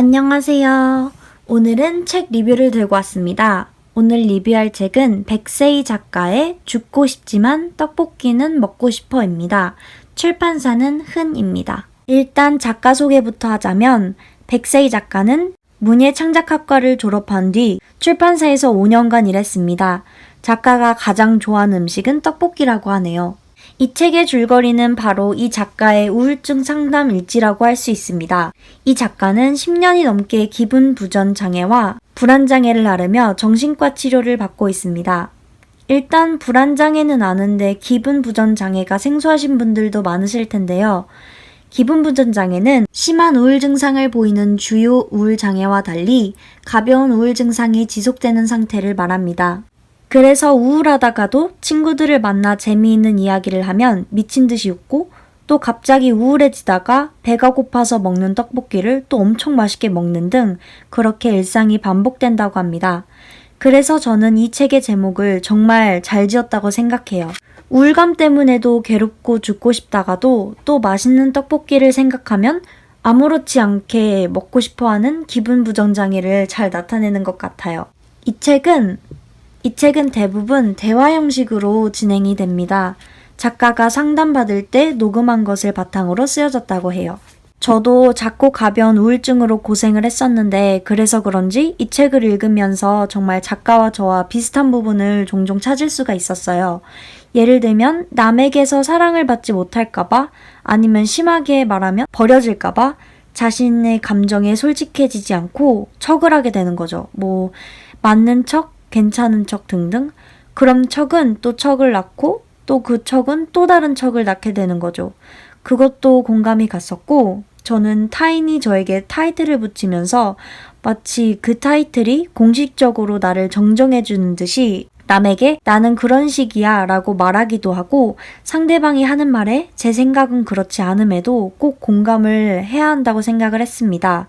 안녕하세요. 오늘은 책 리뷰를 들고 왔습니다. 오늘 리뷰할 책은 백세희 작가의 죽고 싶지만 떡볶이는 먹고 싶어입니다. 출판사는 흔입니다. 일단 작가 소개부터 하자면 백세희 작가는 문예창작학과를 졸업한 뒤 출판사에서 5년간 일했습니다. 작가가 가장 좋아하는 음식은 떡볶이라고 하네요. 이 책의 줄거리는 바로 이 작가의 우울증 상담 일지라고 할 수 있습니다. 이 작가는 10년이 넘게 기분 부전 장애와 불안 장애를 앓으며 정신과 치료를 받고 있습니다. 일단 불안 장애는 아는데 기분 부전 장애가 생소하신 분들도 많으실 텐데요. 기분 부전 장애는 심한 우울 증상을 보이는 주요 우울 장애와 달리 가벼운 우울 증상이 지속되는 상태를 말합니다. 그래서 우울하다가도 친구들을 만나 재미있는 이야기를 하면 미친 듯이 웃고 또 갑자기 우울해지다가 배가 고파서 먹는 떡볶이를 또 엄청 맛있게 먹는 등 그렇게 일상이 반복된다고 합니다. 그래서 저는 이 책의 제목을 정말 잘 지었다고 생각해요. 우울감 때문에도 괴롭고 죽고 싶다가도 또 맛있는 떡볶이를 생각하면 아무렇지 않게 먹고 싶어하는 기분 부정장애를 잘 나타내는 것 같아요. 이 책은 대부분 대화 형식으로 진행이 됩니다. 작가가 상담받을 때 녹음한 것을 바탕으로 쓰여졌다고 해요. 저도 작고 가벼운 우울증으로 고생을 했었는데 그래서 그런지 이 책을 읽으면서 정말 작가와 저와 비슷한 부분을 종종 찾을 수가 있었어요. 예를 들면 남에게서 사랑을 받지 못할까봐 아니면 심하게 말하면 버려질까봐 자신의 감정에 솔직해지지 않고 척을 하게 되는 거죠. 맞는 척, 괜찮은 척 등등. 그럼 척은 또 척을 낳고 또 그 척은 또 다른 척을 낳게 되는 거죠. 그것도 공감이 갔었고 저는 타인이 저에게 타이틀을 붙이면서 마치 그 타이틀이 공식적으로 나를 정정해주는 듯이 남에게 나는 그런 식이야 라고 말하기도 하고 상대방이 하는 말에 제 생각은 그렇지 않음에도 꼭 공감을 해야 한다고 생각을 했습니다.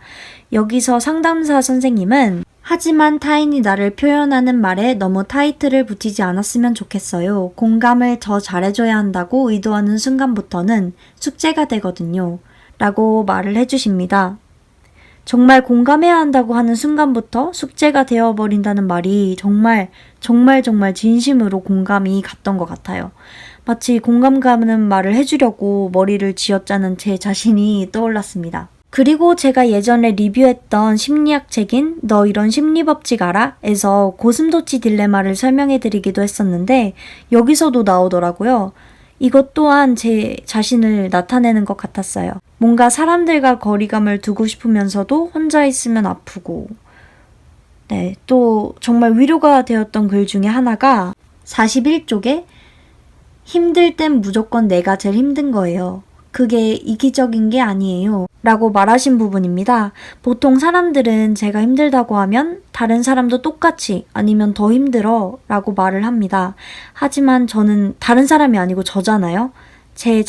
여기서 상담사 선생님은 하지만 타인이 나를 표현하는 말에 너무 타이틀을 붙이지 않았으면 좋겠어요. 공감을 더 잘해줘야 한다고 의도하는 순간부터는 숙제가 되거든요. 라고 말을 해주십니다. 정말 공감해야 한다고 하는 순간부터 숙제가 되어버린다는 말이 정말 진심으로 공감이 갔던 것 같아요. 마치 공감 가는 말을 해주려고 머리를 쥐어짜는 제 자신이 떠올랐습니다. 그리고 제가 예전에 리뷰했던 심리학 책인 너 이런 심리법칙 알아? 에서 고슴도치 딜레마를 설명해드리기도 했었는데 여기서도 나오더라고요. 이것 또한 제 자신을 나타내는 것 같았어요. 뭔가 사람들과 거리감을 두고 싶으면서도 혼자 있으면 아프고 또 정말 위로가 되었던 글 중에 하나가 41쪽에 힘들 땐 무조건 내가 제일 힘든 거예요. 그게 이기적인 게 아니에요. 라고 말하신 부분입니다. 보통 사람들은 제가 힘들다고 하면 다른 사람도 똑같이 아니면 더 힘들어 라고 말을 합니다. 하지만 저는 다른 사람이 아니고 저잖아요. 제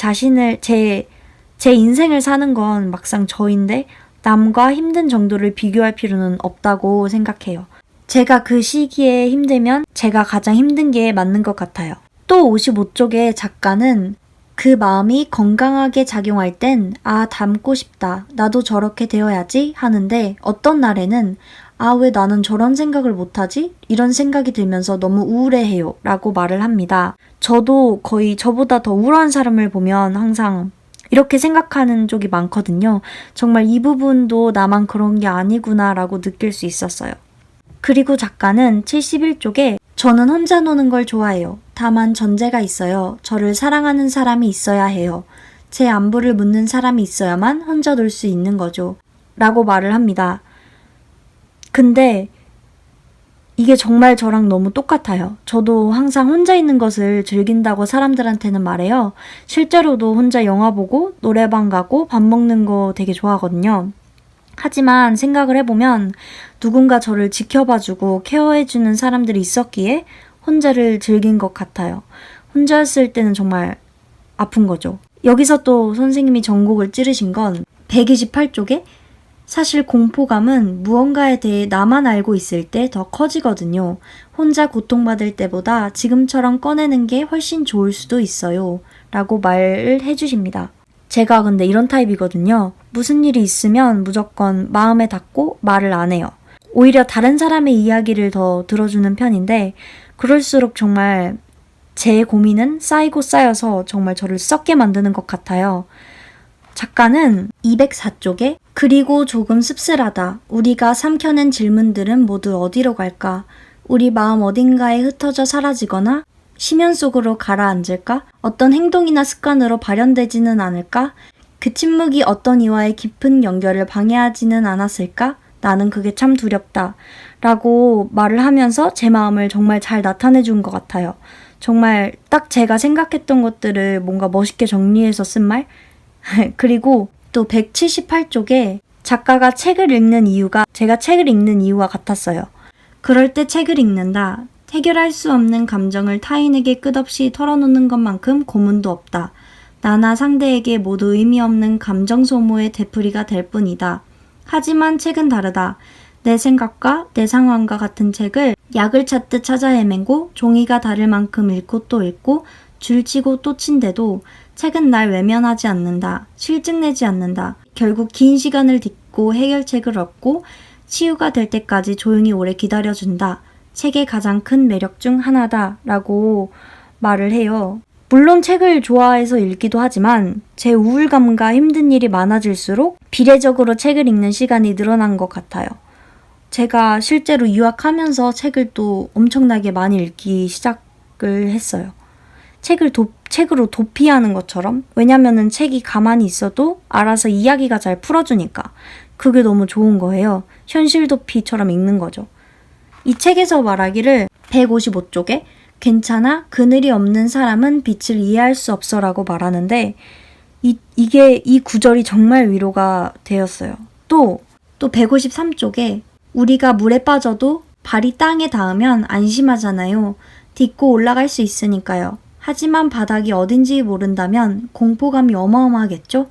인생을 사는 건 막상 저인데 남과 힘든 정도를 비교할 필요는 없다고 생각해요. 제가 그 시기에 힘들면 제가 가장 힘든 게 맞는 것 같아요. 또 55쪽의 작가는 그 마음이 건강하게 작용할 땐 닮고 싶다. 나도 저렇게 되어야지 하는데 어떤 날에는 왜 나는 저런 생각을 못하지? 이런 생각이 들면서 너무 우울해해요. 라고 말을 합니다. 저도 거의 저보다 더 우울한 사람을 보면 항상 이렇게 생각하는 쪽이 많거든요. 정말 이 부분도 나만 그런 게 아니구나 라고 느낄 수 있었어요. 그리고 작가는 71쪽에 저는 혼자 노는 걸 좋아해요. 다만 전제가 있어요. 저를 사랑하는 사람이 있어야 해요. 제 안부를 묻는 사람이 있어야만 혼자 놀 수 있는 거죠. 라고 말을 합니다. 근데 이게 정말 저랑 너무 똑같아요. 저도 항상 혼자 있는 것을 즐긴다고 사람들한테는 말해요. 실제로도 혼자 영화 보고 노래방 가고 밥 먹는 거 되게 좋아하거든요. 하지만 생각을 해보면 누군가 저를 지켜봐주고 케어해주는 사람들이 있었기에 혼자를 즐긴 것 같아요. 혼자였을 때는 정말 아픈 거죠. 여기서 또 선생님이 전곡을 찌르신 건 128쪽에 사실 공포감은 무언가에 대해 나만 알고 있을 때 더 커지거든요. 혼자 고통받을 때보다 지금처럼 꺼내는 게 훨씬 좋을 수도 있어요. 라고 말을 해주십니다. 제가 근데 이런 타입이거든요. 무슨 일이 있으면 무조건 마음에 닫고 말을 안 해요. 오히려 다른 사람의 이야기를 더 들어주는 편인데 그럴수록 정말 제 고민은 쌓이고 쌓여서 정말 저를 썩게 만드는 것 같아요. 작가는 204쪽에 그리고 조금 씁쓸하다. 우리가 삼켜낸 질문들은 모두 어디로 갈까? 우리 마음 어딘가에 흩어져 사라지거나 심연 속으로 가라앉을까? 어떤 행동이나 습관으로 발현되지는 않을까? 그 침묵이 어떤 이와의 깊은 연결을 방해하지는 않았을까? 나는 그게 참 두렵다. 라고 말을 하면서 제 마음을 정말 잘 나타내 준 것 같아요. 정말 딱 제가 생각했던 것들을 뭔가 멋있게 정리해서 쓴 말? 그리고 또 178쪽에 작가가 책을 읽는 이유가 제가 책을 읽는 이유와 같았어요. 그럴 때 책을 읽는다. 해결할 수 없는 감정을 타인에게 끝없이 털어놓는 것만큼 고문도 없다. 나나 상대에게 모두 의미 없는 감정 소모의 되풀이가 될 뿐이다. 하지만 책은 다르다. 내 생각과 내 상황과 같은 책을 약을 찾듯 찾아 헤매고 종이가 다를 만큼 읽고 또 읽고 줄치고 또 친데도 책은 날 외면하지 않는다. 실증내지 않는다. 결국 긴 시간을 딛고 해결책을 얻고 치유가 될 때까지 조용히 오래 기다려준다. 책의 가장 큰 매력 중 하나다. 라고 말을 해요. 물론 책을 좋아해서 읽기도 하지만 제 우울감과 힘든 일이 많아질수록 비례적으로 책을 읽는 시간이 늘어난 것 같아요. 제가 실제로 유학하면서 책을 또 엄청나게 많이 읽기 시작을 했어요. 책으로 도피하는 것처럼. 왜냐면은 책이 가만히 있어도 알아서 이야기가 잘 풀어주니까. 그게 너무 좋은 거예요. 현실 도피처럼 읽는 거죠. 이 책에서 말하기를 155쪽에 괜찮아, 그늘이 없는 사람은 빛을 이해할 수 없어 라고 말하는데 이 구절이 정말 위로가 되었어요. 또 153쪽에 우리가 물에 빠져도 발이 땅에 닿으면 안심하잖아요. 딛고 올라갈 수 있으니까요. 하지만 바닥이 어딘지 모른다면 공포감이 어마어마하겠죠?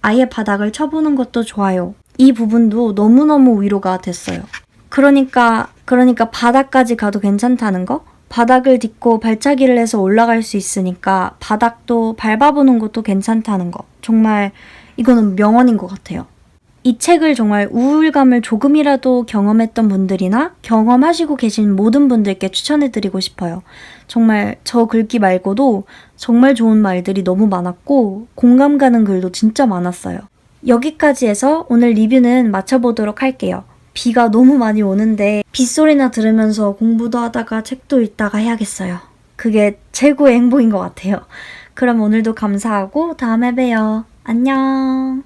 아예 바닥을 쳐보는 것도 좋아요. 이 부분도 너무너무 위로가 됐어요. 그러니까 바닥까지 가도 괜찮다는 거? 바닥을 딛고 발차기를 해서 올라갈 수 있으니까 바닥도 밟아보는 것도 괜찮다는 거. 정말 이거는 명언인 것 같아요. 이 책을 정말 우울감을 조금이라도 경험했던 분들이나 경험하시고 계신 모든 분들께 추천해드리고 싶어요. 정말 저 글귀 말고도 정말 좋은 말들이 너무 많았고 공감 가는 글도 진짜 많았어요. 여기까지 해서 오늘 리뷰는 마쳐보도록 할게요. 비가 너무 많이 오는데 빗소리나 들으면서 공부도 하다가 책도 읽다가 해야겠어요. 그게 최고의 행복인 것 같아요. 그럼 오늘도 감사하고 다음에 봬요. 안녕.